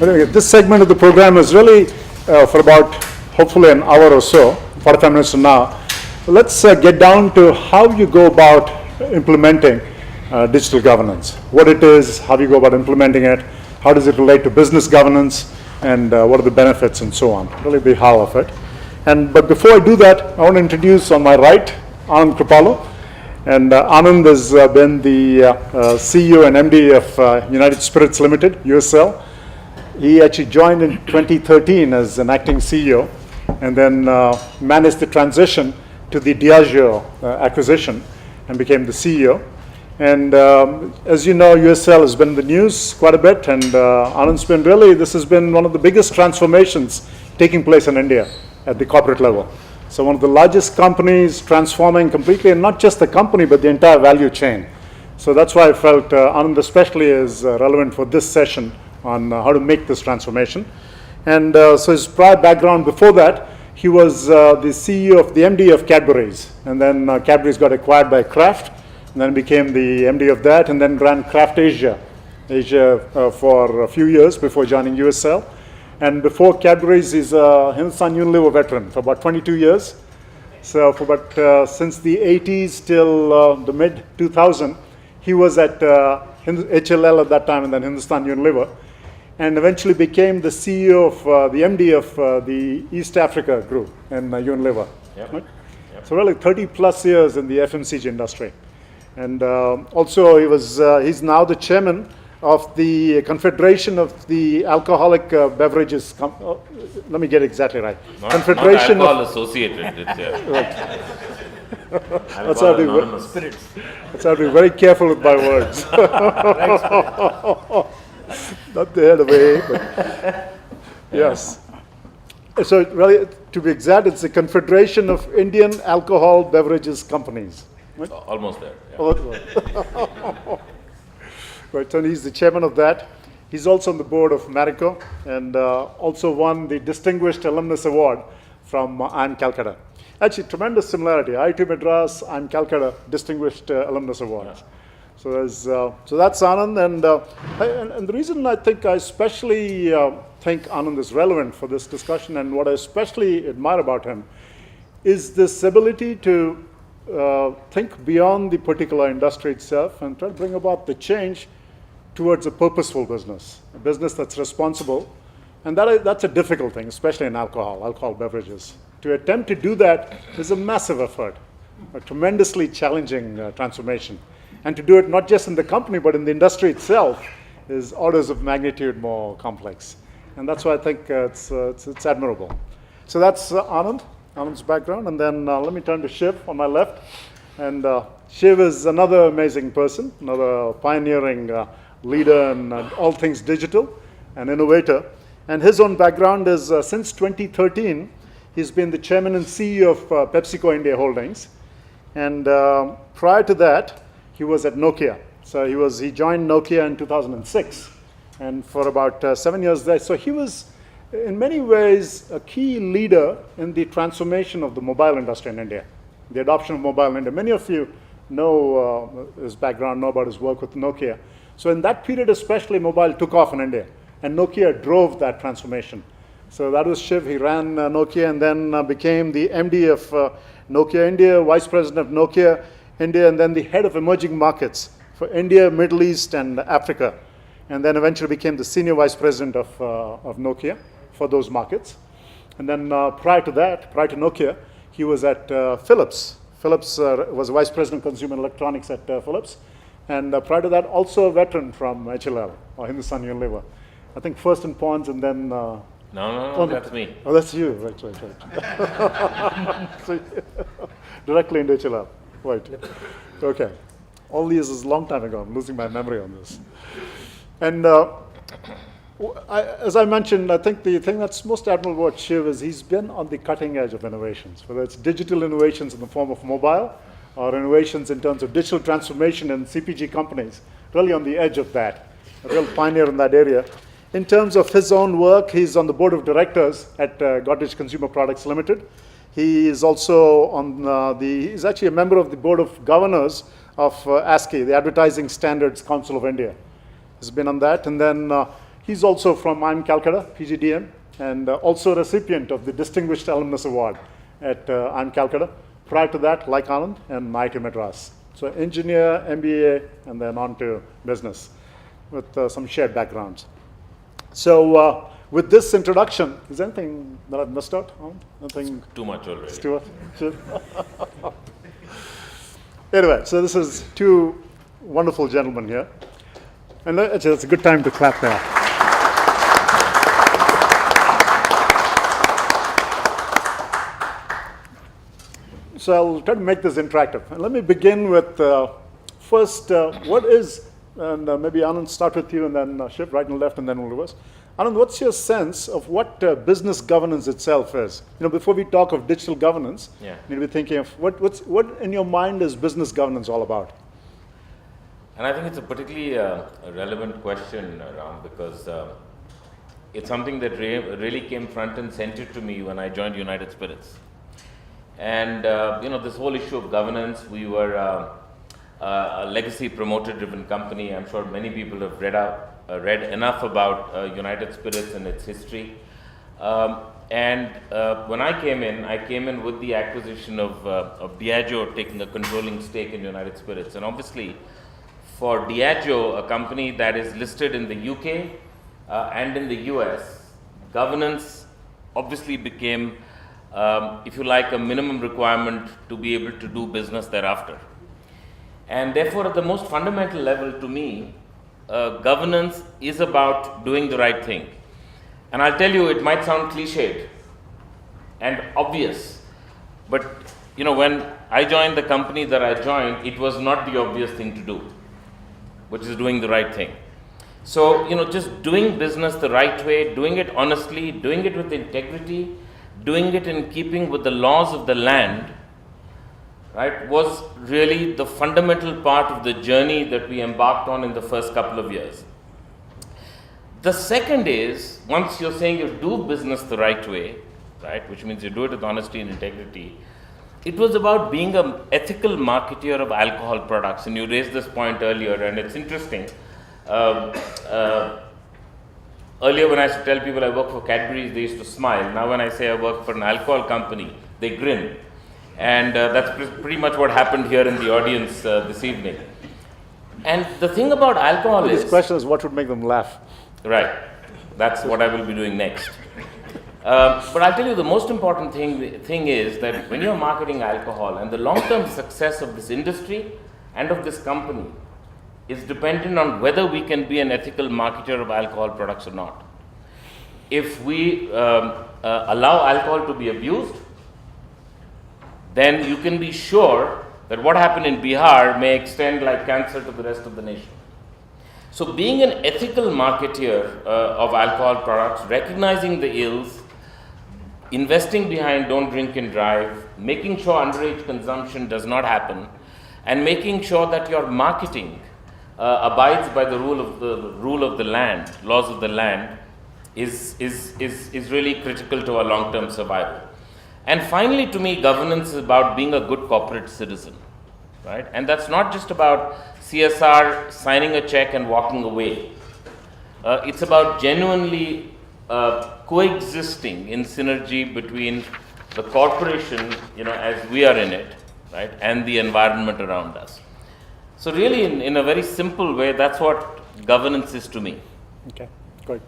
But anyway, this segment of the program is really for about, hopefully, an hour or so, 45 minutes from now. So let's get down to how you go about implementing digital governance. What it is, how do you go about implementing it, how does it relate to business governance, and what are the benefits and so on. Really the how of it. But before I do that, I want to introduce on my right, Anand Kripalu. And Anand has been the CEO and MD of United Spirits Limited, USL. He actually joined in 2013 as an acting CEO and then managed the transition to the Diageo acquisition and became the CEO. And as you know, USL has been in the news quite a bit, and Anand's been really, this has been one of the biggest transformations taking place in India at the corporate level. So one of the largest companies transforming completely, and not just the company, but the entire value chain. So that's why I felt Anand especially is relevant for this session on how to make this transformation. And so his prior background before that, he was the CEO of the MD of Cadbury's. And then Cadbury's got acquired by Kraft, and then became the MD of that, and then ran Kraft Asia for a few years before joining USL. And before Cadbury's, he's a Hindustan Unilever veteran for about 22 years. So for about since the 80s till the mid 2000, he was at HLL at that time, and then Hindustan Unilever, and eventually became the CEO of the MD of the East Africa group in Unilever. Yep. Right? Yep. So really 30 plus years in the FMCG industry. And also he's now the chairman of the Confederation of the Alcoholic Beverages. Let me get it exactly right. Confederation not alcohol associated. It's, right. That's how we spirits. That's how to be very careful with my words. Not the head away, but yes. So really, to be exact, it's the Confederation of Indian Alcohol Beverages Companies. Right? Almost there. Yeah. Right, so he's the chairman of that. He's also on the board of Marico, and also won the Distinguished Alumnus Award from IIM Calcutta. Actually, tremendous similarity. IIT Madras, IIM Calcutta, Distinguished Alumnus Awards. Yeah. So that's Anand, and the reason I think I especially think Anand is relevant for this discussion, and what I especially admire about him, is this ability to think beyond the particular industry itself and try to bring about the change towards a purposeful business, a business that's responsible. And that's a difficult thing, especially in alcohol beverages. To attempt to do that is a massive effort, a tremendously challenging transformation. And to do it not just in the company, but in the industry itself is orders of magnitude more complex. And that's why I think it's admirable. So that's Anand's background. And then let me turn to Shiv on my left. And Shiv is another amazing person, another pioneering leader in all things digital, an innovator. And his own background is since 2013, he's been the chairman and CEO of PepsiCo India Holdings. And prior to that, he was at Nokia. So he joined Nokia in 2006, and for about 7 years there. So he was, in many ways, a key leader in the transformation of the mobile industry in India, the adoption of mobile in India. Many of you know his background, know about his work with Nokia. So in that period especially, mobile took off in India, and Nokia drove that transformation. So that was Shiv. He ran Nokia and then became the MD of Nokia India, vice president of Nokia India, and then the head of emerging markets for India, Middle East, and Africa. And then eventually became the senior vice president of Nokia for those markets. And then prior to Nokia, he was at Philips. Philips was vice president of consumer electronics at Philips. And prior to that, also a veteran from HLL, or Hindustan Unilever. I think first in Ponds, and then... No, that's me. Oh, that's you. Right. So, directly into HLL. Right. Okay. All these is a long time ago. I'm losing my memory on this. And as I mentioned, I think the thing that's most admirable about Shiv is he's been on the cutting edge of innovations, whether it's digital innovations in the form of mobile or innovations in terms of digital transformation in CPG companies, really on the edge of that, a real pioneer in that area. In terms of his own work, he's on the board of directors at Godrej Consumer Products Limited. He is also on he's actually a member of the board of governors of ASCI, the Advertising Standards Council of India. He's been on that. And then He's also from IIMB Calcutta, PGDM, and also recipient of the Distinguished Alumnus Award at IIMB Calcutta. Prior to that, like Anand and IIT Madras. So engineer, MBA, and then on to business with some shared backgrounds. So with this introduction, is there anything that I've missed out on? Nothing? Too much already. It's too much? Anyway, so this is two wonderful gentlemen here. And actually, it's a good time to clap there. So I'll try to make this interactive. And let me begin with first, what is, and maybe Anand, start with you, and then Shiv, right and left, and then we'll reverse. Anand, what's your sense of what business governance itself is? Before we talk of digital governance, Yeah. you need to be thinking of what in your mind is business governance all about? And I think it's a particularly relevant question, Ram, because it's something that really came front and center to me when I joined United Spirits. And this whole issue of governance, we were a legacy promoter-driven company. I'm sure many people have read enough about United Spirits and its history. When I came in with the acquisition of Diageo taking a controlling stake in United Spirits. And obviously, for Diageo, a company that is listed in the UK and in the US, governance obviously became, if you like, a minimum requirement to be able to do business thereafter. And therefore, at the most fundamental level to me, governance is about doing the right thing. And I'll tell you, it might sound cliched and obvious, but when I joined the company that I joined, it was not the obvious thing to do, which is doing the right thing. So, just doing business the right way, doing it honestly, doing it with integrity, doing it in keeping with the laws of the land, right, was really the fundamental part of the journey that we embarked on in the first couple of years. The second is, once you're saying you do business the right way, right, which means you do it with honesty and integrity, it was about being an ethical marketeer of alcohol products. And you raised this point earlier, and it's interesting. Earlier, when I used to tell people I work for Cadbury's, they used to smile. Now, when I say I work for an alcohol company, they grin. And that's pretty much what happened here in the audience this evening. And the thing about alcohol is... This question is what would make them laugh. Right. That's what I will be doing next. But I'll tell you, the most important thing is that when you're marketing alcohol, and the long-term success of this industry and of this company is dependent on whether we can be an ethical marketer of alcohol products or not. If we allow alcohol to be abused, then you can be sure that what happened in Bihar may extend like cancer to the rest of the nation. So being an ethical marketeer of alcohol products, recognizing the ills, investing behind don't drink and drive, making sure underage consumption does not happen, and making sure that your marketing abides by the rule of the land, laws of the land, is really critical to our long-term survival. And finally, to me, governance is about being a good corporate citizen, right? And that's not just about CSR, signing a check and walking away. It's about genuinely coexisting in synergy between the corporation, as we are in it, right, and the environment around us. So really, in a very simple way, that's what governance is to me. Okay, great.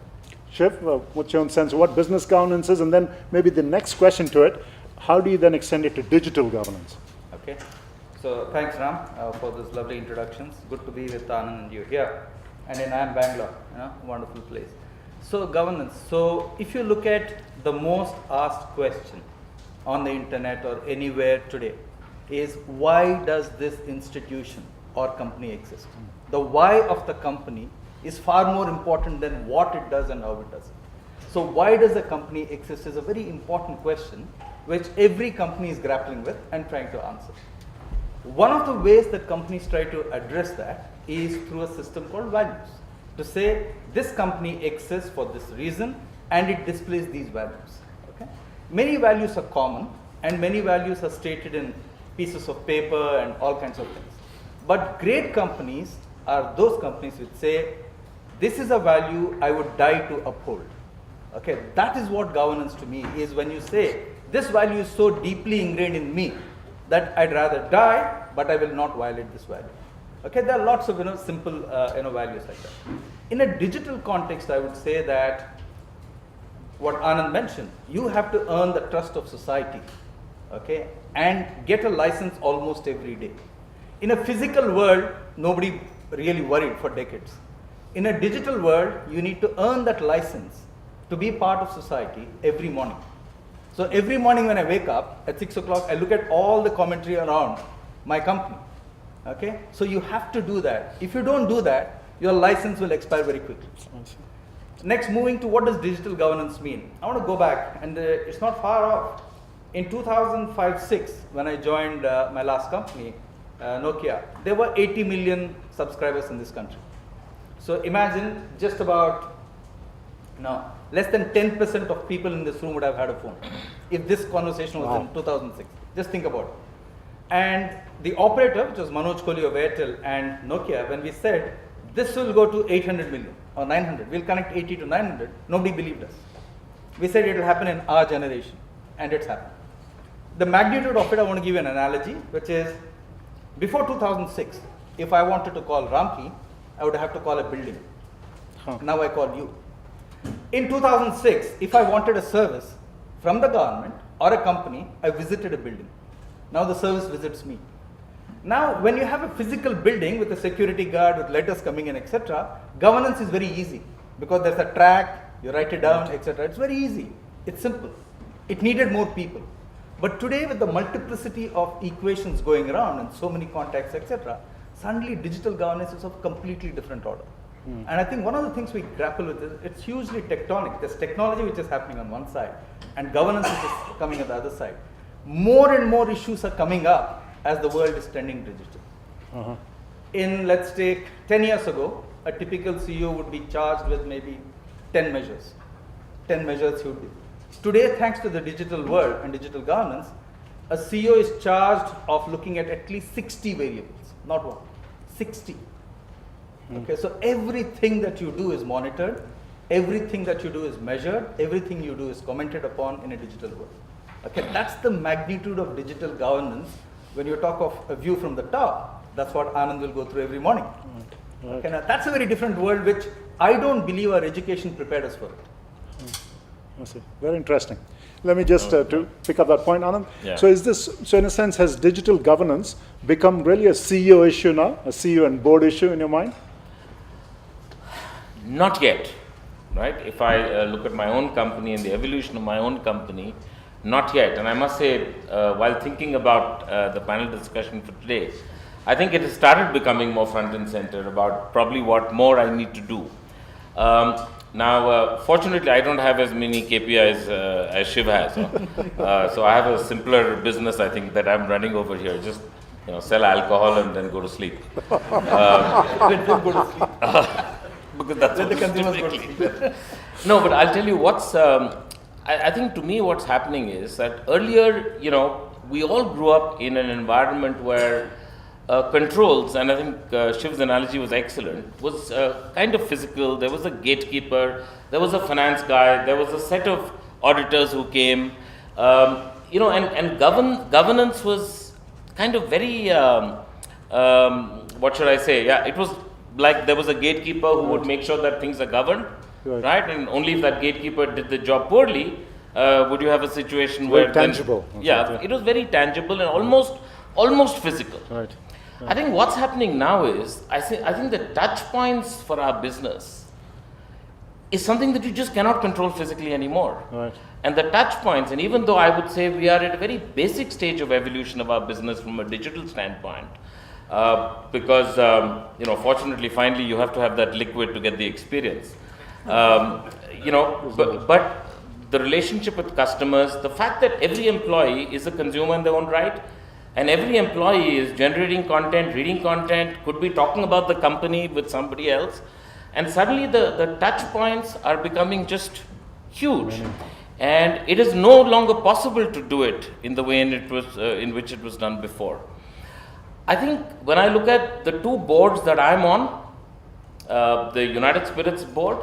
Shiv, what's your own sense of what business governance is? And then maybe the next question to it, how do you then extend it to digital governance? Okay. So thanks, Ram, for those lovely introductions. Good to be with Anand and you here. And in IIM Bangalore, wonderful place. So governance. So if you look at the most asked question on the internet or anywhere today is, why does this institution or company exist? The why of the company is far more important than what it does and how it does it. So why does the company exist is a very important question which every company is grappling with and trying to answer. One of the ways that companies try to address that is through a system called values. To say this company exists for this reason and it displays these values. Okay? Many values are common and many values are stated in pieces of paper and all kinds of things. But great companies are those companies which say this is a value I would die to uphold. Okay, that is what governance to me is, when you say this value is so deeply ingrained in me that I'd rather die, but I will not violate this value. Okay, there are lots of simple values like that. In a digital context, I would say that what Anand mentioned, you have to earn the trust of society, okay, and get a license almost every day. In a physical world, nobody really worried for decades. In a digital world, you need to earn that license to be part of society every morning. So every morning when I wake up at 6 o'clock, I look at all the commentary around my company. Okay, so you have to do that. If you don't do that, your license will expire very quickly. Next, moving to what does digital governance mean? I want to go back, and it's not far off. In 2005-06, when I joined my last company, Nokia, there were 80 million subscribers in this country. So imagine just about, less than 10% of people in this room would have had a phone if this conversation was in 2006. Just think about it. And the operator, which was Manoj Kohli of Airtel and Nokia, when we said this will go to 800 million or 900, we'll connect 80 to 900, nobody believed us. We said it will happen in our generation, and it's happened. The magnitude of it, I want to give you an analogy, which is before 2006, if I wanted to call Ramki, I would have to call a building. Now I call you. In 2006, if I wanted a service from the government or a company, I visited a building. Now the service visits me. Now, when you have a physical building with a security guard, with letters coming in, etc., governance is very easy because there's a track, you write it down, etc. It's very easy. It's simple. It needed more people. But today, with the multiplicity of equations going around and so many contacts, etc., suddenly digital governance is of completely different order. And I think one of the things we grapple with is it's hugely tectonic. There's technology which is happening on one side and governance which is coming on the other side. More and more issues are coming up as the world is trending digital. In, let's take 10 years ago, a typical CEO would be charged with maybe 10 measures. 10 measures he would do. Today, thanks to the digital world and digital governance, a CEO is charged of looking at least 60 variables, not one, 60. Okay, so everything that you do is monitored, everything that you do is measured, everything you do is commented upon in a digital world. Okay, that's the magnitude of digital governance. When you talk of a view from the top, that's what Anand will go through every morning. Okay, now that's a very different world which I don't believe our education prepared us for it. I see. Very interesting. Let me just to pick up that point, Anand. Yeah. So so in a sense, has digital governance become really a CEO issue now, a CEO and board issue in your mind? Not yet, right? If I look at my own company and the evolution of my own company, not yet. And I must say, while thinking about the panel discussion for today, I think it has started becoming more front and center about probably what more I need to do. Now, fortunately, I don't have as many KPIs as Shiv has. So I have a simpler business, I think, that I'm running over here. Just sell alcohol and then go to sleep. Because that's what the consumers go to sleep. No, but I'll tell you what's. I think to me what's happening is that earlier, we all grew up in an environment where controls, and I think Shiv's analogy was excellent, was kind of physical. There was a gatekeeper, there was a finance guy, there was a set of auditors who came, and governance was kind of very, what should I say? Yeah, it was like there was a gatekeeper who would make sure that things are governed. Right, and only if that gatekeeper did the job poorly, would you have a situation where tangible. It was very tangible and almost physical. Right. I think what's happening now is I think the touch points for our business is something that you just cannot control physically anymore. Right. And the touch points, and even though I would say we are at a very basic stage of evolution of our business from a digital standpoint, because fortunately, finally, you have to have that liquid to get the experience. But the relationship with customers, the fact that every employee is a consumer in their own right, and every employee is generating content, reading content, could be talking about the company with somebody else, and suddenly the touch points are becoming just huge, and it is no longer possible to do it in the way in which it was done before. I think when I look at the two boards that I'm on, the United Spirits board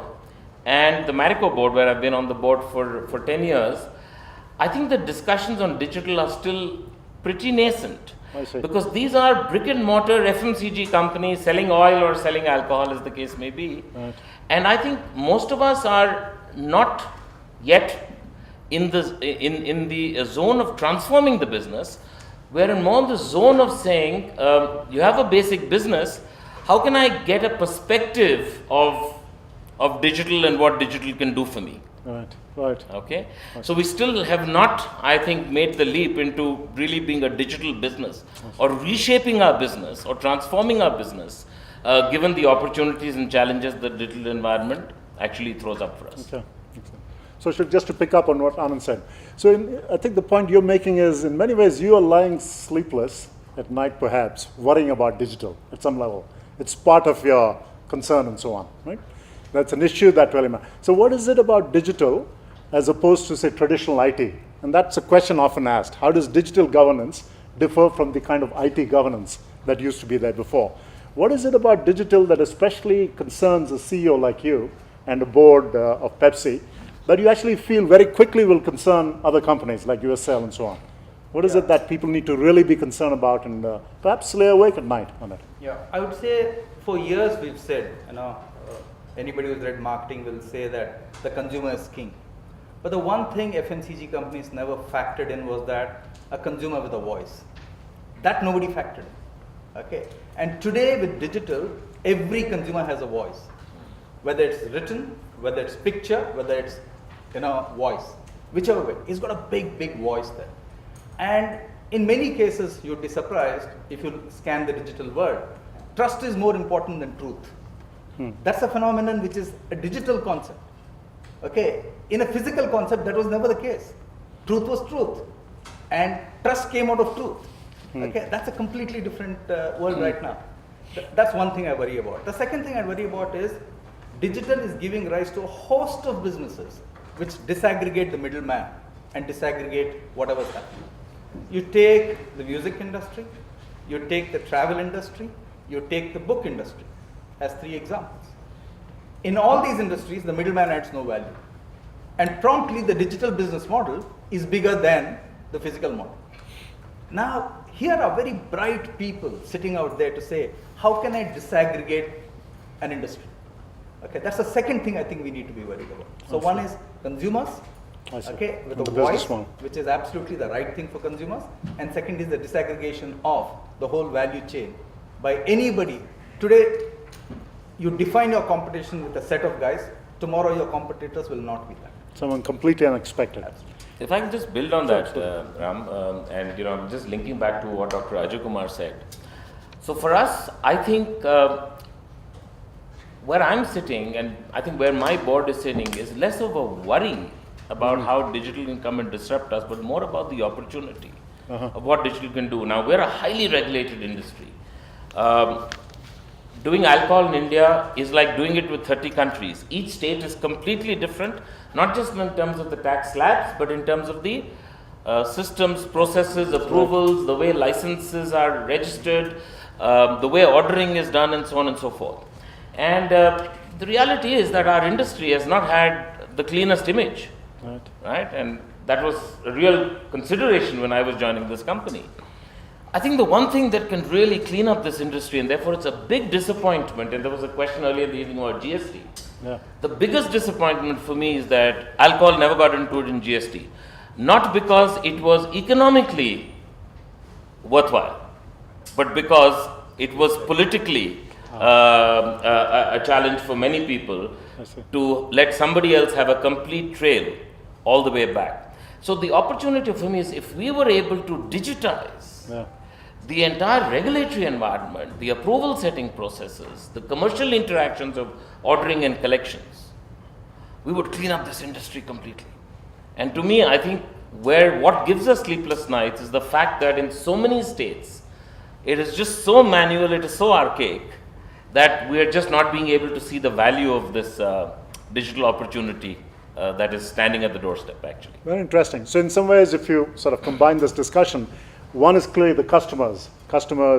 and the Marico board, where I've been on the board for 10 years, I think the discussions on digital are still pretty nascent. I see. Because these are brick and mortar FMCG companies selling oil or selling alcohol, as the case may be. Right. And I think most of us are not yet in the zone of transforming the business. We're more in the zone of saying, you have a basic business, how can I get a perspective of digital and what digital can do for me? Right, right. Okay, so we still have not, I think, made the leap into really being a digital business or reshaping our business or transforming our business, given the opportunities and challenges the digital environment actually throws up for us. Okay. So just to pick up on what Anand said. So I think the point you're making is, in many ways, you are lying sleepless at night, perhaps, worrying about digital at some level. It's part of your concern and so on, right? That's an issue that really matters. So what is it about digital as opposed to, say, traditional IT? And that's a question often asked. How does digital governance differ from the kind of IT governance that used to be there before? What is it about digital that especially concerns a CEO like you and a board of Pepsi that you actually feel very quickly will concern other companies like USL and so on? What is it that people need to really be concerned about and perhaps lay awake at night on it? Yeah, I would say for years we've said, anybody who's read marketing will say that the consumer is king. But the one thing FMCG companies never factored in was that a consumer with a voice. That nobody factored in. Okay. And today with digital, every consumer has a voice. Whether it's written, whether it's picture, whether it's voice. Whichever way. He's got a big voice there. And in many cases, you'd be surprised if you scan the digital world. Trust is more important than truth. That's a phenomenon which is a digital concept. Okay, in a physical concept, that was never the case. Truth was truth, and trust came out of truth. Okay, that's a completely different world right now. That's one thing I worry about. The second thing I worry about is digital is giving rise to a host of businesses which disaggregate the middleman and disaggregate whatever's happening. You take the music industry, you take the travel industry, you take the book industry as 3 examples. In all these industries, the middleman adds no value. And promptly, the digital business model is bigger than the physical model. Now, here are very bright people sitting out there to say, how can I disaggregate an industry? Okay, that's the second thing I think we need to be worried about. So one is consumers, okay, with a voice, which is absolutely the right thing for consumers. And second is the disaggregation of the whole value chain by anybody. Today, you define your competition with a set of guys. Tomorrow, your competitors will not be that. Someone completely unexpected. If I can just build on that, Ram, and I'm just linking back to what Dr. Shivakumar said. So for us, I think where I'm sitting, and I think where my board is sitting, is less of a worry about how digital can come and disrupt us, but more about the opportunity of what digital can do. Now, we're a highly regulated industry. Doing alcohol in India is like doing it with 30 countries. Each state is completely different, not just in terms of the tax slabs, but in terms of the systems, processes, approvals, the way licenses are registered, the way ordering is done, and so on and so forth. And the reality is that our industry has not had the cleanest image, right? And that was a real consideration when I was joining this company. I think the one thing that can really clean up this industry, and therefore it's a big disappointment, and there was a question earlier in the evening about GST. Yeah. The biggest disappointment for me is that alcohol never got included in GST. Not because it was economically worthwhile, but because it was politically a challenge for many people to let somebody else have a complete trail all the way back. So the opportunity for me is if we were able to digitize the entire regulatory environment, the approval setting processes, the commercial interactions of ordering and collections, we would clean up this industry completely. And to me, I think what gives us sleepless nights is the fact that in so many states, it is just so manual, it is so archaic, that we are just not being able to see the value of this digital opportunity that is standing at the doorstep, actually. Very interesting. So in some ways, if you sort of combine this discussion, one is clearly the customers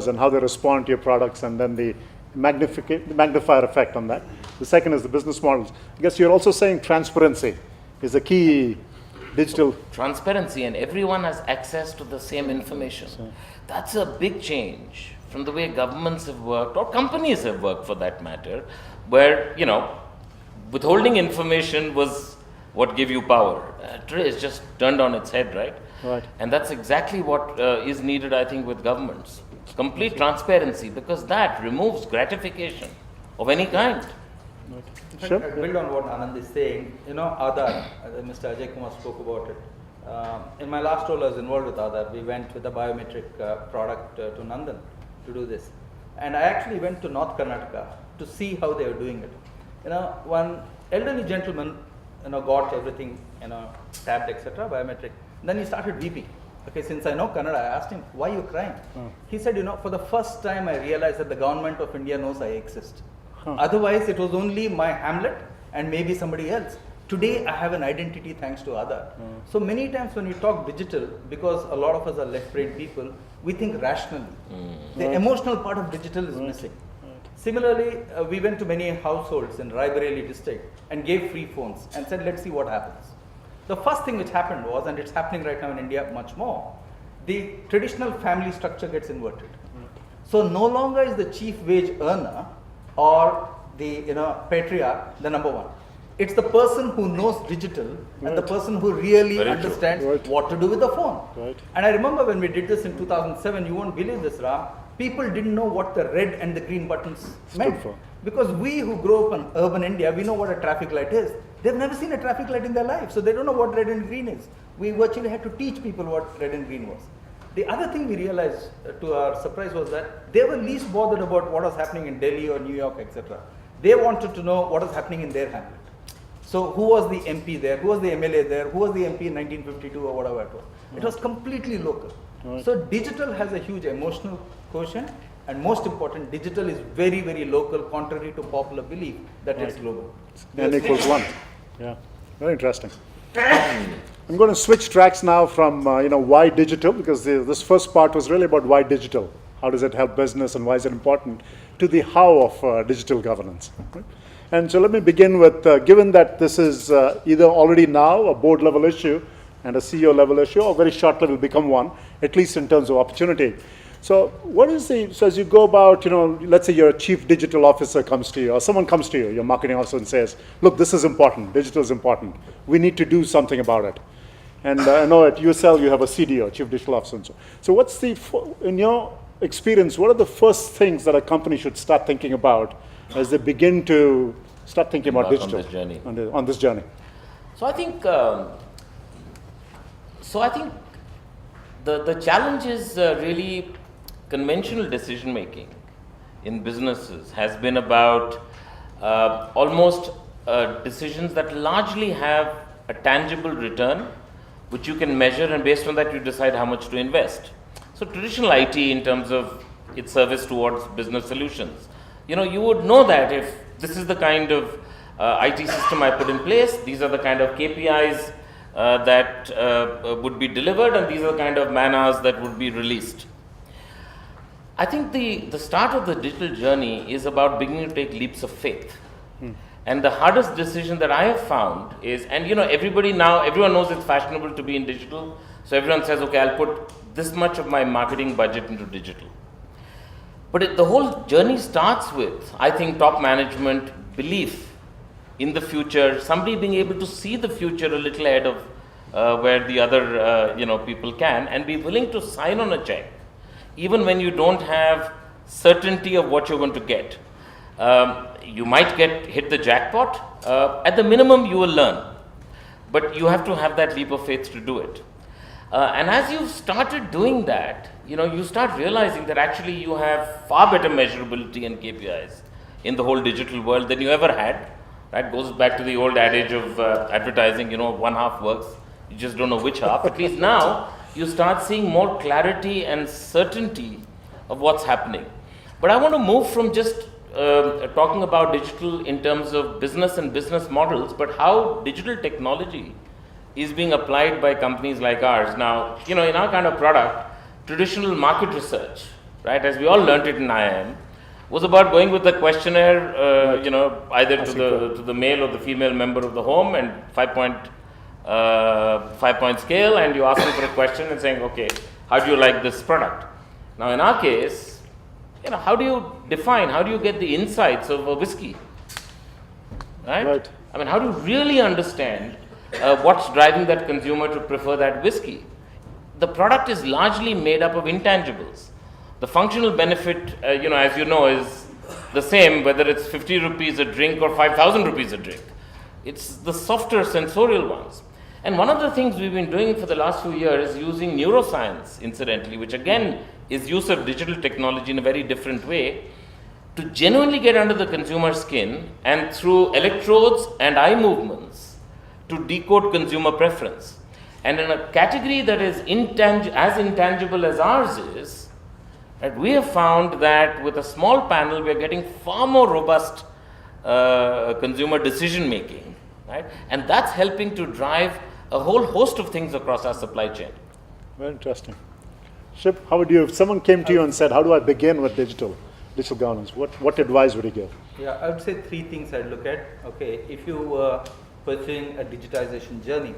and how they respond to your products, and then the magnifier effect on that. The second is the business models. I guess you're also saying transparency is a key digital. Transparency, and everyone has access to the same information. That's a big change from the way governments have worked, or companies have worked for that matter, where, withholding information was what gave you power. Today it's just turned on its head, right? Right. And that's exactly what is needed, I think, with governments. Complete transparency, because that removes gratification of any kind. Sure. I build on what Anand is saying. Aadhaar, Mr. Ajay Kumar spoke about it. In my last role, I was involved with Aadhaar. We went with a biometric product to Nandan to do this. And I actually went to North Karnataka to see how they were doing it. One elderly gentleman, got everything, tabbed, etc., biometric. Then he started weeping. Okay, since I know Kannada, I asked him, why are you crying? He said, for the first time I realized that the government of India knows I exist. Otherwise, it was only my hamlet and maybe somebody else. Today, I have an identity thanks to Aadhaar. So many times when we talk digital, because a lot of us are left-brain people, we think rationally. The emotional part of digital is missing. Similarly, we went to many households in Raebareli district and gave free phones and said, let's see what happens. The first thing which happened was, and it's happening right now in India much more, the traditional family structure gets inverted. So no longer is the chief wage earner or the patriarch the number one. It's the person who knows digital and the person who really understands what to do with the phone. Right. And I remember when we did this in 2007, you won't believe this, Ram, people didn't know what the red and the green buttons meant. for. Because we who grew up in urban India, we know what a traffic light is. They've never seen a traffic light in their life, so they don't know what red and green is. We virtually had to teach people what red and green was. The other thing we realized, to our surprise, was that they were least bothered about what was happening in Delhi or New York, etc. They wanted to know what was happening in their hamlet. So who was the MP there? Who was the MLA there? Who was the MP in 1952 or whatever it was? It was completely local. So digital has a huge emotional quotient, and most important, digital is very, very local, contrary to popular belief that it's global. N equals 1. Yeah, very interesting. I'm going to switch tracks now from why digital, because this first part was really about why digital. How does it help business and why is it important, to the how of digital governance. Right? And so let me begin with, given that this is either already now a board level issue and a CEO level issue, or very shortly will become one, at least in terms of opportunity. So what is so as you go about, let's say your chief digital officer comes to you, or someone comes to you, your marketing officer, and says, look, this is important, digital is important. We need to do something about it. And I know at USL you have a CDO, chief digital officer. And so what's in your experience, what are the first things that a company should start thinking about as they begin to start thinking about digital on this journey? On this journey? So I think, the challenge is really conventional decision making in businesses has been about almost decisions that largely have a tangible return, which you can measure, and based on that you decide how much to invest. So traditional IT, in terms of its service towards business solutions, you would know that if this is the kind of IT system I put in place, these are the kind of KPIs that would be delivered, and these are the kind of man hours that would be released. I think the start of the digital journey is about beginning to take leaps of faith. And the hardest decision that I have found is, and everyone knows it's fashionable to be in digital, so everyone says, okay, I'll put this much of my marketing budget into digital. But the whole journey starts with, I think, top management belief in the future, somebody being able to see the future a little ahead of where the other people can, and be willing to sign on a check, even when you don't have certainty of what you're going to get. You might hit the jackpot. At the minimum, you will learn, but you have to have that leap of faith to do it. And as you've started doing that, you start realizing that actually you have far better measurability and KPIs in the whole digital world than you ever had. That goes back to the old adage of advertising, one half works, you just don't know which half. At least now, you start seeing more clarity and certainty of what's happening. But I want to move from just talking about digital in terms of business and business models, but how digital technology is being applied by companies like ours. Now, in our kind of product, traditional market research, right, as we all learned it in IIM, was about going with the questionnaire, Right. you know, either As to you the could. to the male or the female member of the home, and 5-point scale, and you ask them for a question and saying, okay, how do you like this product? Now, in our case, you know, how do you define, how do you get the insights of a whiskey, right? Right. I mean, how do you really understand what's driving that consumer to prefer that whiskey? The product is largely made up of intangibles. The functional benefit, you know, as you know, is the same whether it's 50 rupees a drink or 5,000 rupees a drink. It's the softer sensorial ones. And one of the things we've been doing for the last few years is using neuroscience, incidentally, which again is use of digital technology in a very different way, to genuinely get under the consumer skin and through electrodes and eye movements to decode consumer preference. And in a category that is as intangible as ours is, right, we have found that with a small panel we are getting far more robust consumer decision making, right? And that's helping to drive a whole host of things across our supply chain. Very interesting. Shiv, how would you, if someone came to you and said, how do I begin with digital governance, what advice would you give? Yeah, I would say three things I'd look at. Okay, if you were pursuing a digitization journey,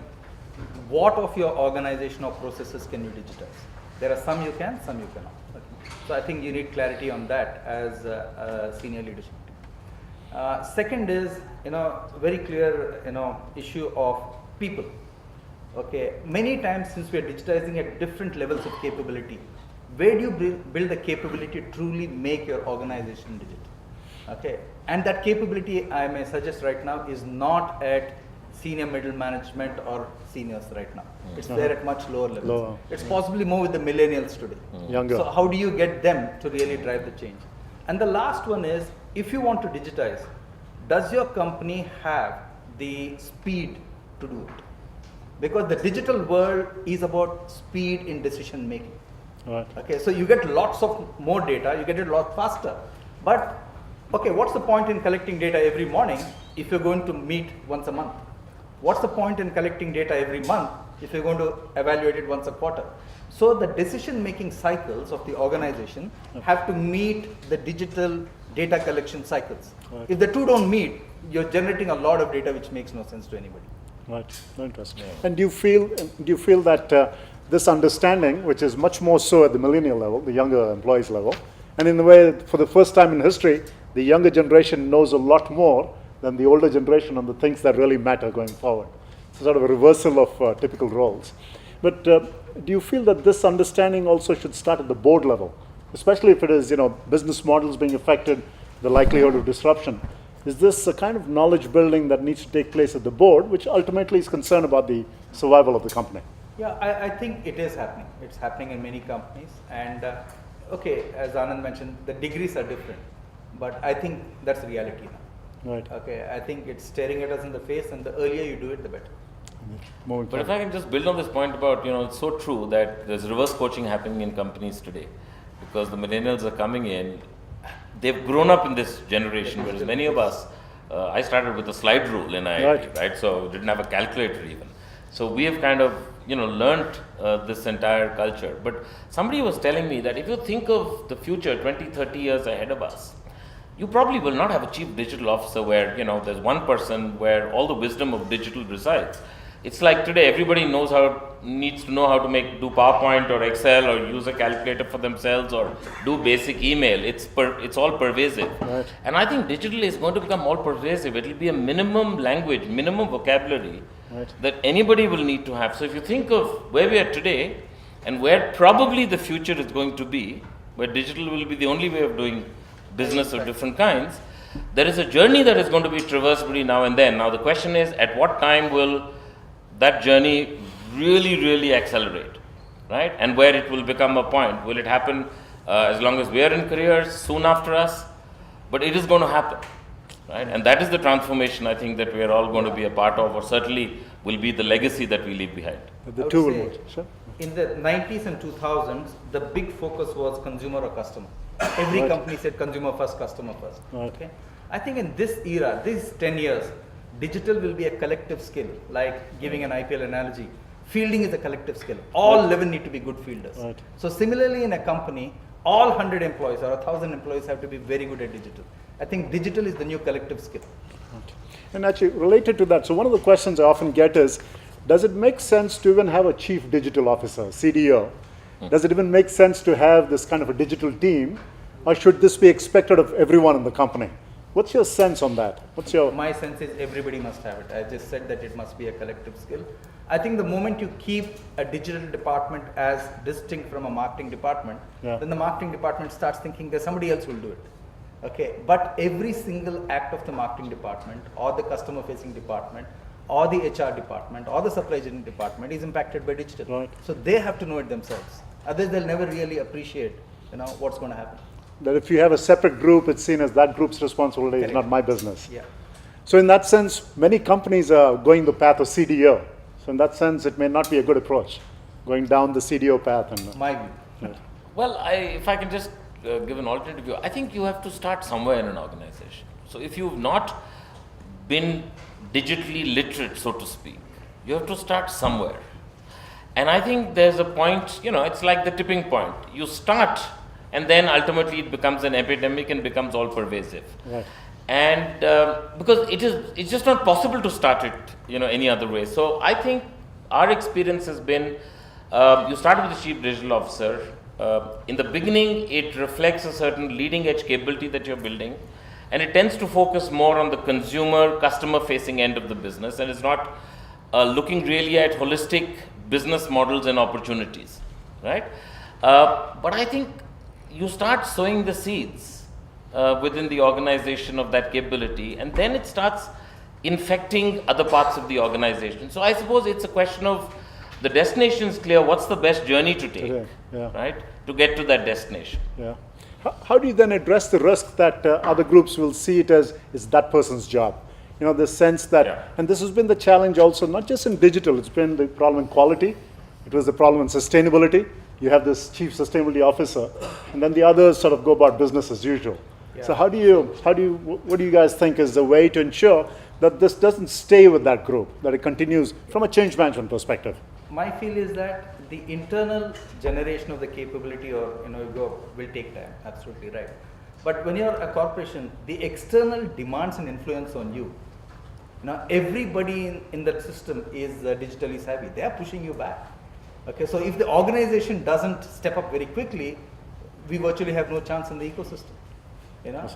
what of your organization or processes can you digitize? There are some you can, some you cannot. Okay. So I think you need clarity on that as a senior leadership team. Second is, you know, very clear, you know, issue of people. Okay, many times since we are digitizing at different levels of capability, where do you build the capability to truly make your organization digital? Okay, and that capability, I may suggest right now, is not at senior middle management or seniors right now. It's there at much lower levels. Lower. It's possibly more with the millennials today. Younger. So how do you get them to really drive the change? And the last one is, if you want to digitize, does your company have the speed to do it? Because the digital world is about speed in decision making. Right. Okay, so you get lots of more data, you get it a lot faster. But okay, what's the point in collecting data every morning if you're going to meet once a month? What's the point in collecting data every month if you're going to evaluate it once a quarter? So the decision making cycles of the organization have to meet the digital data collection cycles. Right. If the two don't meet, you're generating a lot of data which makes no sense to anybody. Right, very interesting. And do you feel that this understanding, which is much more so at the millennial level, the younger employees level, and in a way, for the first time in history, the younger generation knows a lot more than the older generation on the things that really matter going forward. It's sort of a reversal of typical roles. But do you feel that this understanding also should start at the board level, especially if it is, you know, business models being affected, the likelihood of disruption? Is this a kind of knowledge building that needs to take place at the board, which ultimately is concerned about the survival of the company? Yeah, I think it is happening. It's happening in many companies. And okay, as Anand mentioned, the degrees are different. But I think that's reality now. Right. Okay, I think it's staring at us in the face, and the earlier you do it, the better. Moving But if forward. I can just build on this point about, you know, it's so true that there's reverse coaching happening in companies today, because the millennials are coming in, they've grown up in this generation, whereas many of us, I started with a slide rule in IIT, right? So didn't have a calculator even. So we have kind of, you know, learnt this entire culture. But somebody was telling me that if you think of the future 20, 30 years ahead of us, you probably will not have a chief digital officer where, you know, there's one person where all the wisdom of digital resides. It's like today everybody needs to know how to do PowerPoint or Excel or use a calculator for themselves or do basic email. It's all pervasive. Right. And I think digital is going to become more pervasive. It will be a minimum language, minimum vocabulary that anybody will need to have. So if you think of where we are today and where probably the future is going to be, where digital will be the only way of doing business of different kinds, there is a journey that is going to be traversed between now and then. Now the question is, at what time will that journey really, really accelerate, right? And where it will become a point. Will it happen as long as we are in careers, soon after us? But it is going to happen, right? And that is the transformation I think that we are all going to be a part of, or certainly will be the legacy that we leave behind. The I would two will say merge. Sure. In the 90s and 2000s, the big focus was consumer or customer. Every Right. company said consumer first, customer first. Right. Okay. I think in this era, these 10 years, digital will be a collective skill. Like giving an IPL analogy, fielding is a collective skill. All 11 need to be good fielders. Right. So similarly in a company, all 100 employees or 1,000 employees have to be very good at digital. I think digital is the new collective skill. Okay. And actually, related to that, so one of the questions I often get is, does it make sense to even have a chief digital officer, CDO? Does it even make sense to have this kind of a digital team, or should this be expected of everyone in the company? What's your sense on that? My sense is everybody must have it. I just said that it must be a collective skill. I think the moment you keep a digital department as distinct from a marketing department, then the marketing department starts thinking that somebody else will do it. Okay, but every single act of the marketing department or the customer facing department or the HR department or the supply chain department is impacted by digital. Right. So they have to know it themselves. Otherwise they'll never really appreciate what's going to happen. That if you have a separate group, it's seen as that group's responsibility. Correct. It's not my business. Yeah. So in that sense, many companies are going the path of CDO. So in that sense, it may not be a good approach, going down the CDO path. And my view. Yeah. Well, if I can just give an alternative view, I think you have to start somewhere in an organization. So if you've not been digitally literate, so to speak, you have to start somewhere. And I think there's a point, it's like the tipping point. You start, and then ultimately it becomes an epidemic and becomes all pervasive. Right. And because it's just not possible to start it, any other way. So I think our experience has been, you start with the chief digital officer. In the beginning, it reflects a certain leading edge capability that you're building, and it tends to focus more on the consumer, customer facing end of the business, and it's not looking really at holistic business models and opportunities, right? But I think you start sowing the seeds within the organization of that capability, and then it starts infecting other parts of the organization. So I suppose it's a question of the destination is clear, what's the best journey to take, right, to get to that destination. Yeah. How do you then address the risk that other groups will see it as is that person's job? The sense that, and this has been the challenge also, not just in digital, it's been the problem in quality, it was the problem in sustainability. You have this chief sustainability officer, and then the others sort of go about business as usual. Yeah. So what do you guys think is the way to ensure that this doesn't stay with that group, that it continues from a change management perspective? My feel is that the internal generation of the capability will take time, absolutely right. But when you're a corporation, the external demands and influence on you. Now everybody in that system is digitally savvy. They are pushing you back. Okay, so if the organization doesn't step up very quickly, we virtually have no chance in the ecosystem.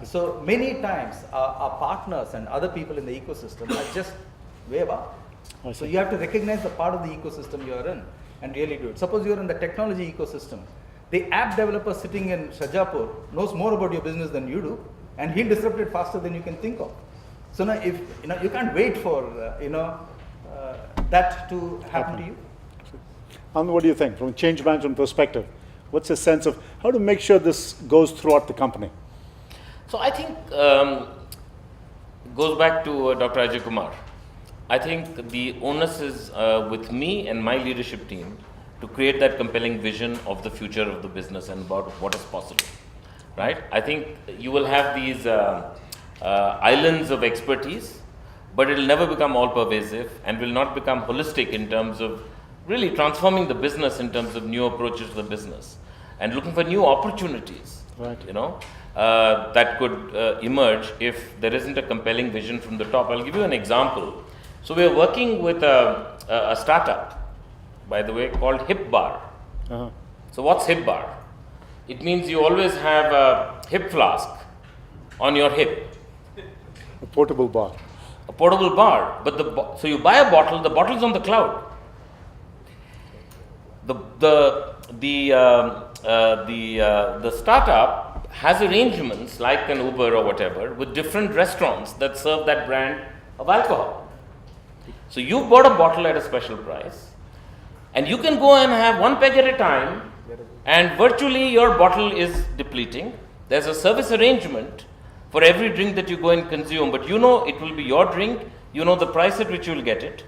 So many times our partners and other people in the ecosystem are just way above. So you have to recognize the part of the ecosystem you are in and really do it. Suppose you are in the technology ecosystem. The app developer sitting in Shajapur knows more about your business than you do, and he'll disrupt it faster than you can think of. So now, if you can't wait for that to happen to you. Anand, what do you think from a change management perspective? What's your sense of how to make sure this goes throughout the company? So I think goes back to Dr. Shivakumar. I think the onus is with me and my leadership team to create that compelling vision of the future of the business and about what is possible, right? I think you will have these islands of expertise, but it will never become all pervasive and will not become holistic in terms of really transforming the business in terms of new approaches to the business and looking for new opportunities, right. That could emerge if there isn't a compelling vision from the top. I'll give you an example. So we are working with a startup, by the way, called Hip Bar. Uh-huh. So what's Hip Bar? It means you always have a hip flask on your hip. A portable bar. A portable bar. But so you buy a bottle, the bottle's on the cloud. The startup has arrangements like an Uber or whatever with different restaurants that serve that brand of alcohol. So you bought a bottle at a special price, and you can go and have one peg at a time, and virtually your bottle is depleting. There's a service arrangement for every drink that you go and consume, but it will be your drink, the price at which you will get it,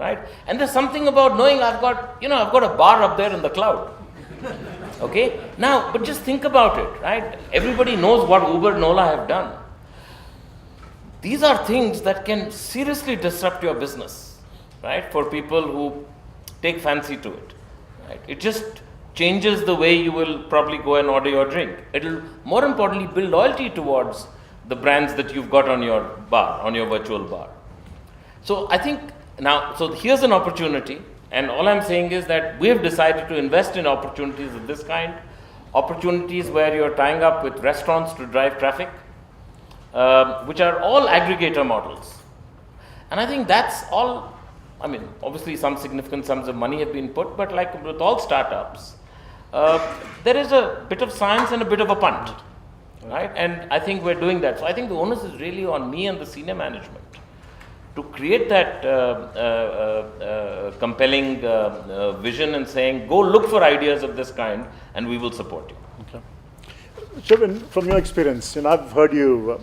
right? And there's something about knowing I've got a bar up there in the cloud. Okay? Now, but just think about it, right? Everybody knows what Uber and Ola have done. These are things that can seriously disrupt your business, right? For people who take fancy to it, right? It just changes the way you will probably go and order your drink. It'll more importantly build loyalty towards the brands that you've got on your bar, on your virtual bar. So I think now, so here's an opportunity, and all I'm saying is that we have decided to invest in opportunities of this kind, opportunities where you're tying up with restaurants to drive traffic, which are all aggregator models. And I think that's all, I mean, obviously some significant sums of money have been put, but like with all startups, there is a bit of science and a bit of a punt, right? And I think we're doing that. So I think the onus is really on me and the senior management to create that compelling vision and saying, go look for ideas of this kind and we will support you. Okay. Shiv, from your experience, I've heard you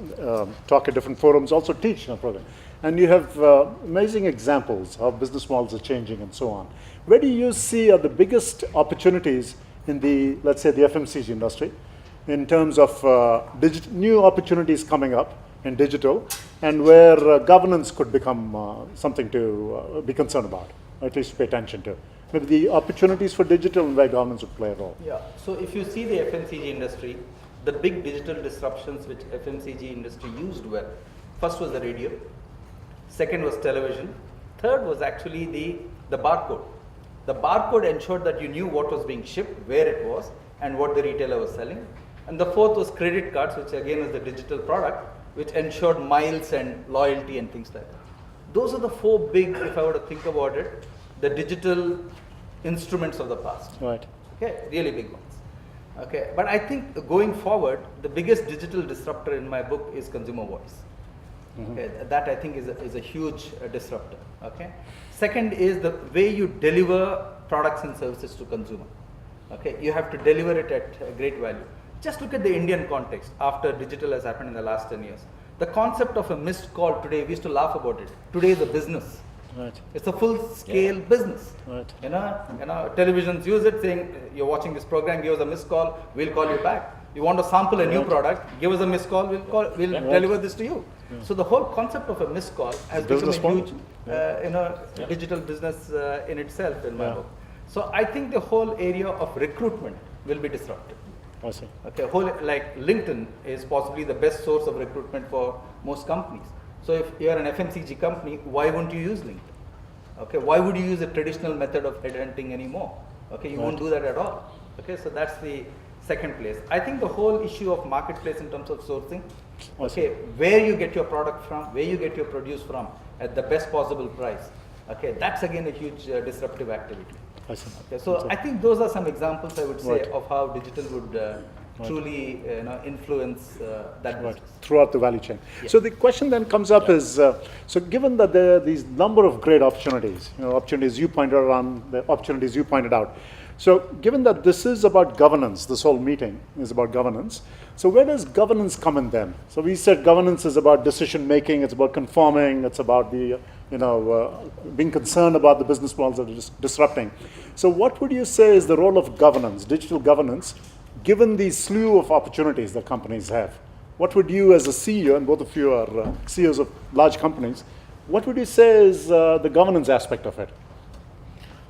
talk at different forums, also teach in a program, and you have amazing examples how business models are changing and so on. Where do you see are the biggest opportunities in the, let's say, the FMCG industry in terms of new opportunities coming up in digital, and where governance could become something to be concerned about, or at least pay attention to? Maybe the opportunities for digital and where governance would play a role. Yeah, so if you see the FMCG industry, the big digital disruptions which FMCG industry used were, first was the radio, second was television, third was actually the barcode. The barcode ensured that you knew what was being shipped, where it was, and what the retailer was selling. And the fourth was credit cards, which again is the digital product, which ensured miles and loyalty and things like that. Those are the four big, if I were to think about it, the digital instruments of the past. Right. Okay, really big ones. Okay, but I think going forward, the biggest digital disruptor in my book is consumer voice. Okay, that I think is a huge disruptor. Okay, second is the way you deliver products and services to consumer. Okay, you have to deliver it at a great value. Just look at the Indian context after digital has happened in the last 10 years. The concept of a missed call today, we used to laugh about it. Today is a business. Right. It's a full-scale business. Right. You know, televisions use it, saying you're watching this program, give us a missed call, we'll call you back. You want to sample a new product, give us a missed call, we'll deliver this to you. Yeah. So the whole concept of a missed call has become a huge, digital business in itself in my book. So I think the whole area of recruitment will be disrupted. I see. Okay, like LinkedIn is possibly the best source of recruitment for most companies. So if you are an FMCG company, why won't you use LinkedIn? Okay, why would you use a traditional method of headhunting anymore? Okay, you won't do that at all. Okay, so that's the second place. I think the whole issue of marketplace in terms of sourcing, okay, where you get your product from, where you get your produce from at the best possible price. Okay, that's again a huge disruptive activity. I see. Okay, so I think those are some examples I would say of how digital would truly influence that business. Throughout the value chain. Yeah. So the question then comes up is, so given that there are these number of great opportunities, opportunities you pointed around, the opportunities you pointed out. So given that this is about governance, this whole meeting is about governance, so where does governance come in then? So we said governance is about decision making, it's about conforming, it's about the, being concerned about the business models that are disrupting. So what would you say is the role of governance, digital governance, given the slew of opportunities that companies have? What would you as a CEO, and both of you are CEOs of large companies, what would you say is the governance aspect of it?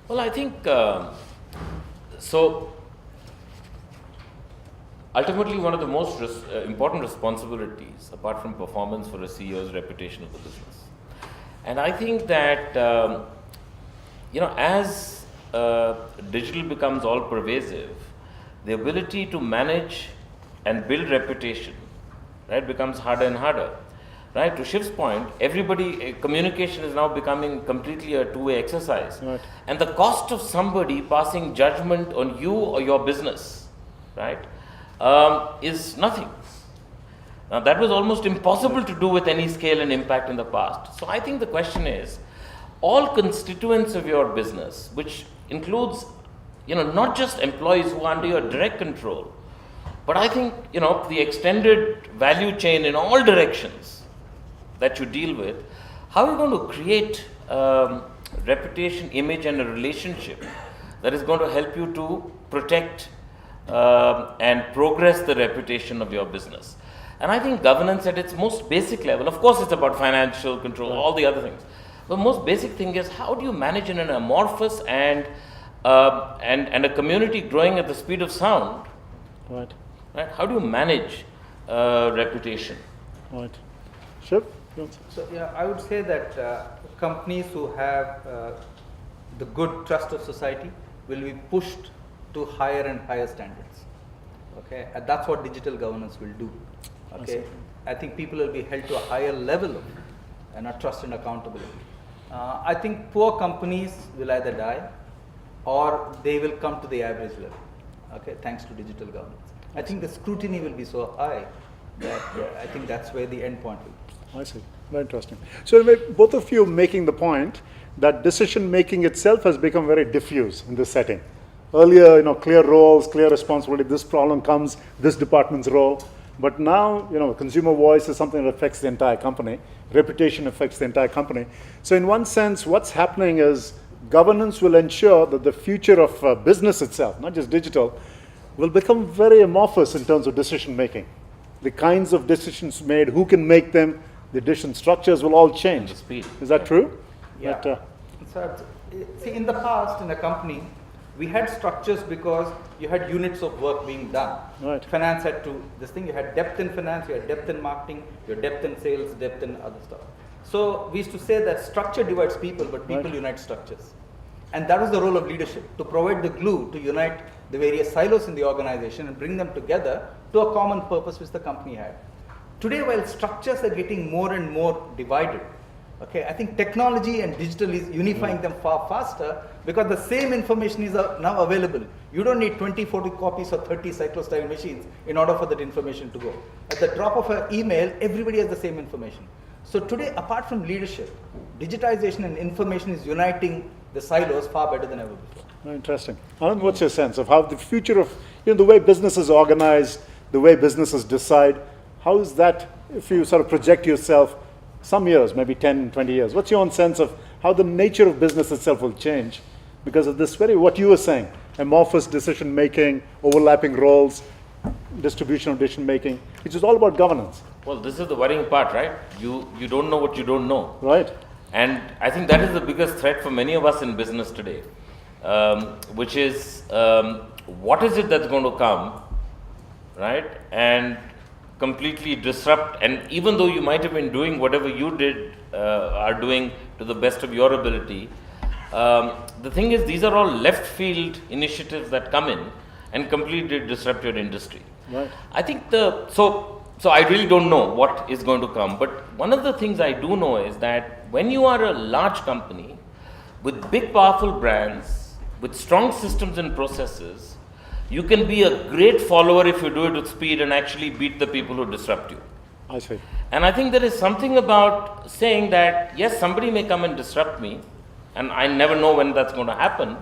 Well, I think, so ultimately one of the most important responsibilities, apart from performance for a CEO, is reputation of the business. And I think that, as digital becomes all pervasive, the ability to manage and build reputation, right, becomes harder and harder. Right, to Shiv's point, communication is now becoming completely a two-way exercise. Right. And the cost of somebody passing judgment on you or your business, right, is nothing. Now that was almost impossible to do with any scale and impact in the past. So I think the question is, all constituents of your business, which includes, not just employees who are under your direct control, but I think, the extended value chain in all directions that you deal with, how are you going to create reputation, image, and a relationship that is going to help you to protect and progress the reputation of your business? And I think governance at its most basic level, of course it's about financial control, all the other things. The most basic thing is, how do you manage in an amorphous and and a community growing at the speed of sound, Right. right? How do you manage reputation? Right. Shiv? you want to- So yeah, I would say that companies who have the good trust of society will be pushed to higher and higher standards. Okay, and that's what digital governance will do. Okay, I think people will be held to a higher level of trust and accountability. I think poor companies will either die or they will come to the average level. Okay, thanks to digital governance. I think the scrutiny will be so high that I think that's where the end point will be. I see. Very interesting. So anyway, both of you making the point that decision making itself has become very diffuse in this setting. Earlier, clear roles, clear responsibility. This problem comes, this department's role. But now, consumer voice is something that affects the entire company. Reputation affects the entire company. So in one sense, what's happening is governance will ensure that the future of business itself, not just digital, will become very amorphous in terms of decision making. The kinds of decisions made, who can make them, the decision structures will all change. The speed. Is that true? Yeah. That, So, see, in the past, in a company, we had structures because you had units of work being done. Right. Finance had to, this thing, you had depth in finance, you had depth in marketing, you had depth in sales, depth in other stuff. So we used to say that structure divides people, but people Right. unite structures. And that was the role of leadership, to provide the glue to unite the various silos in the organization and bring them together to a common purpose which the company had. Today, while structures are getting more and more divided, okay, I think technology and digital is unifying them far faster because the same information is now available. You don't need 20 photocopies or 30 cyclostyle machines in order for that information to go. At the drop of an email, everybody has the same information. So today, apart from leadership, digitization and information is uniting the silos far better than ever before. Very interesting. Anand, what's your sense of how the future of, the way business is organized, the way businesses decide, how is that, if you sort of project yourself some years, maybe 10, 20 years, what's your own sense of how the nature of business itself will change because of this what you were saying, amorphous decision making, overlapping roles, distribution of decision making, which is all about governance. Well, this is the worrying part, right? You don't know what you don't know. Right. And I think that is the biggest threat for many of us in business today, which is what is it that's going to come, right? And completely disrupt. And even though you might have been doing whatever you are doing to the best of your ability, the thing is, these are all left field initiatives that come in and completely disrupt your industry. Right. I think so I really don't know what is going to come, but one of the things I do know is that when you are a large company with big powerful brands, with strong systems and processes, you can be a great follower if you do it with speed and actually beat the people who disrupt you. I see. And I think there is something about saying that, yes, somebody may come and disrupt me, and I never know when that's going to happen,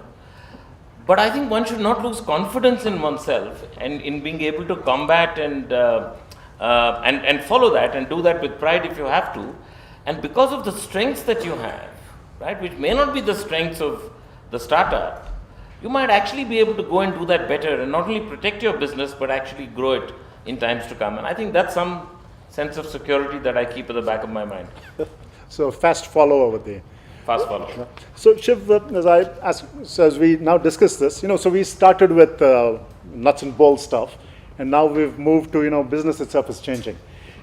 but I think one should not lose confidence in oneself and in being able to combat and follow that and do that with pride if you have to. And because of the strengths that you have, right, which may not be the strengths of the startup, you might actually be able to go and do that better and not only protect your business but actually grow it in times to come. And I think that's some sense of security that I keep at the back of my mind. So fast follower with the Fast follow. So Shiv, as we now discuss this, so we started with nuts and bolts stuff, and now we've moved to, business itself is changing.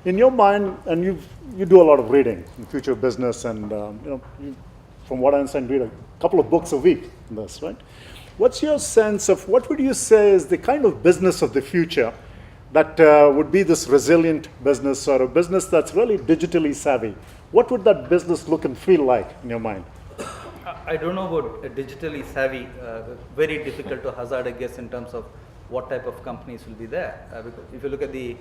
In your mind, and you do a lot of reading in future of business, and you, from what I understand, read a couple of books a week on this, right? What's your sense of what would you say is the kind of business of the future that would be this resilient business or a business that's really digitally savvy? What would that business look and feel like in your mind? I don't know about digitally savvy. Very difficult to hazard a guess in terms of what type of companies will be there. Because if you look at the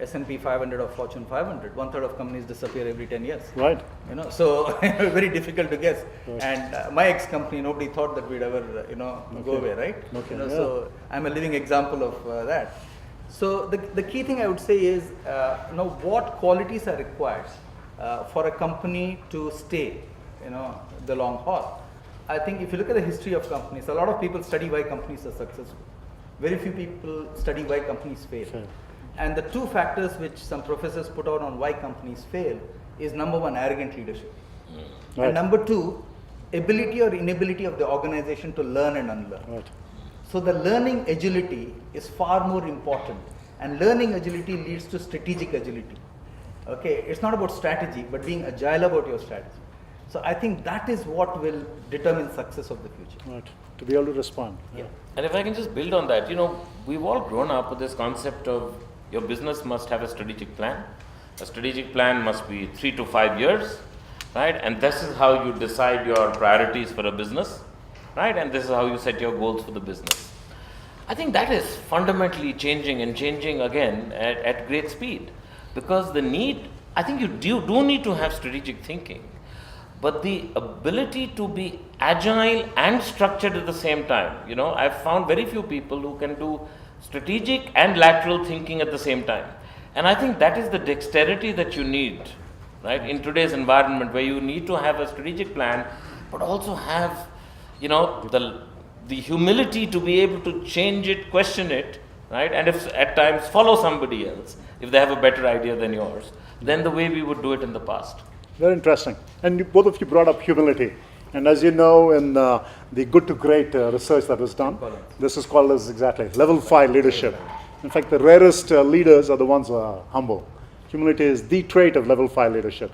S&P 500 or Fortune 500, 1/3 of companies disappear every 10 years. Right. So very difficult to guess. Right. And my ex-company, nobody thought that we'd ever, go away, right? Okay. So I'm a living example of that. So the key thing I would say is, what qualities are required for a company to stay, the long haul. I think if you look at the history of companies, a lot of people study why companies are successful. Very few people study why companies fail. Fair. And the two factors which some professors put out on why companies fail is number one, arrogant leadership. Right. And number two, ability or inability of the organization to learn and unlearn. Right. So the learning agility is far more important, and learning agility leads to strategic agility. Okay, it's not about strategy, but being agile about your strategy. So I think that is what will determine success of the future. Right. To be able to respond. Yeah. And if I can just build on that, we've all grown up with this concept of your business must have a strategic plan. A strategic plan must be 3 to 5 years, right? And this is how you decide your priorities for a business, right? And this is how you set your goals for the business. I think that is fundamentally changing and changing again at great speed, because the need, I think you do need to have strategic thinking, but the ability to be agile and structured at the same time. I've found very few people who can do strategic and lateral thinking at the same time. And I think that is the dexterity that you need, right, in today's environment, where you need to have a strategic plan, but also have, the humility to be able to change it, question it, right, and if at times follow somebody else, if they have a better idea than yours, than the way we would do it in the past. Very interesting. And both of you brought up humility. And as you know, in the good to great research that was done, this is called as exactly level 5 leadership. In fact, the rarest leaders are the ones who are humble. Humility is the trait of level 5 leadership.